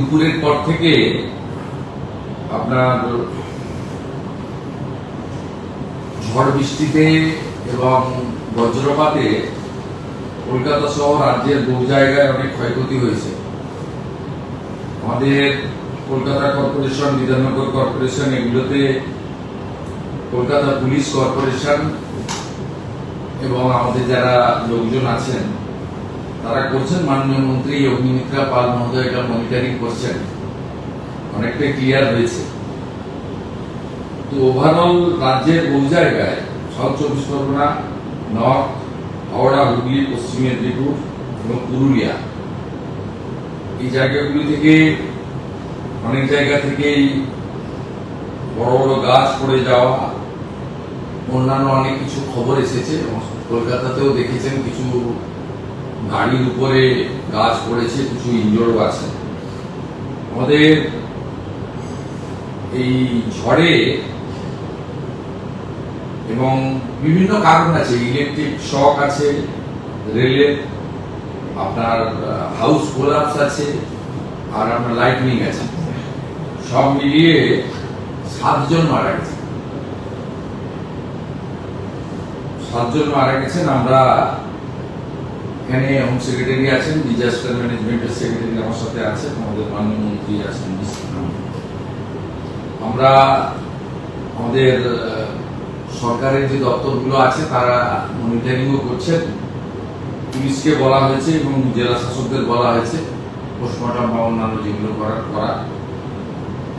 দুপুরের পর থেকে আপনার ঝড় বৃষ্টিতে এবং বজ্রপাতে কলকাতা সহ রাজ্যের বহু জায়গায় অনেক ক্ষয়ক্ষতি হয়েছে। আমাদের কলকাতা কর্পোরেশন, বিধাননগর কর্পোরেশন, এগুলোতে কলকাতা পুলিশ কর্পোরেশন এবং আমাদের যারা লোকজন আছেন তারা করছেন। মাননীয় মন্ত্রী অগ্নিমিত্রা পাল মহোদয় এটা মনিটরিং করছেন, অনেকটাই ক্লিয়ার হয়েছে। তো ওভারঅল রাজ্যের বহু জায়গায়, সাউথ চব্বিশ পরগনা, নর্থ, হাওড়া, হুগলি, পশ্চিম মেদিনীপুর এবং পুরুলিয়া, এই জায়গাগুলি থেকে অনেক জায়গা থেকেই বড় বড় গাছ পড়ে যাওয়া, অন্যান্য অনেক কিছু খবর এসেছে। কলকাতাতেও দেখেছেন কিছু গাড়ির উপরে গাছ পড়েছে, কিছু ইনজোর্ড আছে। আমাদের এই ঝড়ে এবং বিভিন্ন কারণ আছে, ইলেকট্রিক শক আছে, রেলের আপনার হাউস কোলাপস আছে, আর আপনার লাইটনিং আছে, সব মিলিয়ে 7 জন মারা গেছে। 7 জন মারা গেছেন। আমরা এখানে হোম সেক্রেটারি আছেন, ডিজাস্টার ম্যানেজমেন্টের সেক্রেটারি আমার সাথে আছেন, আমাদের মাননীয় মন্ত্রী আছেন। আমরা আমাদের সরকারের যে দপ্তরগুলো আছে তারা মনিটরিংও করছেন। পুলিশকে বলা হয়েছে এবং জেলা শাসকদের বলা হয়েছে পোস্টমর্টম বা অন্যান্য যেগুলো করা।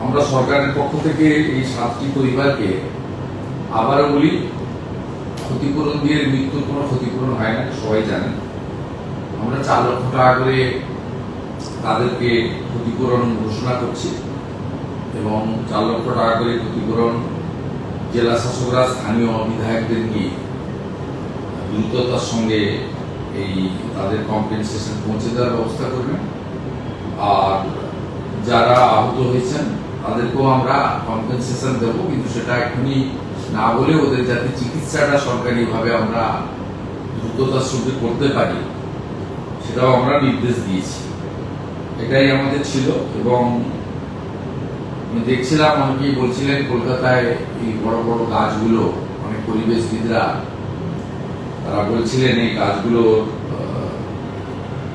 আমরা সরকারের পক্ষ থেকে এই 7টি পরিবারকে আবারও বলি, ক্ষতিপূরণ দিয়ে মৃত্যুর কোনো ক্ষতিপূরণ হয় না, সবাই জানেন। আমরা 4 লক্ষ টাকা করে তাদেরকে ক্ষতিপূরণ ঘোষণা করছি এবং 4 লক্ষ টাকা করে ক্ষতিপূরণ জেলা শাসকরা স্থানীয় বিধায়কদের নিয়ে দ্রুততার সঙ্গে এই তাদের কম্পেনসেশন পৌঁছে দেওয়ার ব্যবস্থা করবেন। আর যারা আহত হয়েছেন তাদেরকেও আমরা কম্পেনসেশন দেব, কিন্তু সেটা এখনই না বলে ওদের যাতে চিকিৎসাটা সরকারিভাবে আমরা দ্রুততার সঙ্গে করতে পারি সেটাও আমরা নির্দেশ দিয়েছি। এটাই আমাদের ছিল। এবং আমি দেখছিলাম অনেকেই বলছিলেন কলকাতায় এই বড় বড় গাছগুলো, অনেক পরিবেশবিদরা তারা বলছিলেন এই গাছগুলো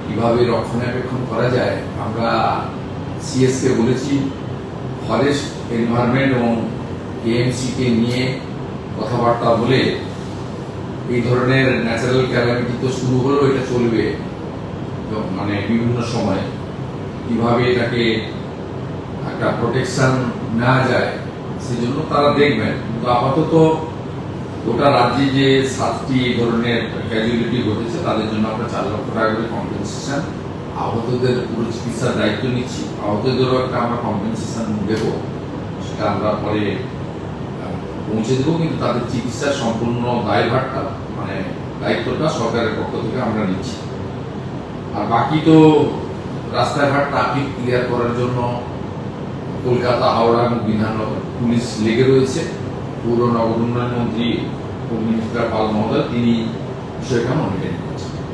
কিভাবে রক্ষণাবেক্ষণ করা যায়। আমরা সিএস কে বলেছি, ফরেস্ট, এনভায়রনমেন্ট এবং কেএমসি কে নিয়ে কথাবার্তা বলে এই ধরনের ন্যাচারাল ক্যালামিটি তো শুরু হলো, এটা চলবে মানে বিভিন্ন সময়, কিভাবে এটাকে একটা প্রোটেকশন নেওয়া যায় সেজন্য তারা দেখবেন। কিন্তু আপাতত গোটা রাজ্যে যে 7টি ধরনের ক্যাজুয়ালিটি ঘটেছে তাদের জন্য আমরা 4 লক্ষ টাকা করে কম্পেনসেশন, আহতদের পুরো চিকিৎসার দায়িত্ব নিচ্ছি। আহতদেরও একটা আমরা কম্পেনসেশন দেবো, সেটা আমরা পরে পৌঁছে দেবো, কিন্তু তাদের চিকিৎসার সম্পূর্ণ দায়ভারটা মানে দায়িত্বটা সরকারের পক্ষ থেকে আমরা নিচ্ছি। আর বাকি তো রাস্তাঘাট ট্রাফিক ক্লিয়ার করার জন্য কলকাতা, হাওড়া এবং বিধাননগর পুলিশ লেগে রয়েছে। পৌর নগর উন্নয়ন মন্ত্রী অগ্নিমিত্রা পাল মহোদয় তিনি বিষয়টা মনিটরিং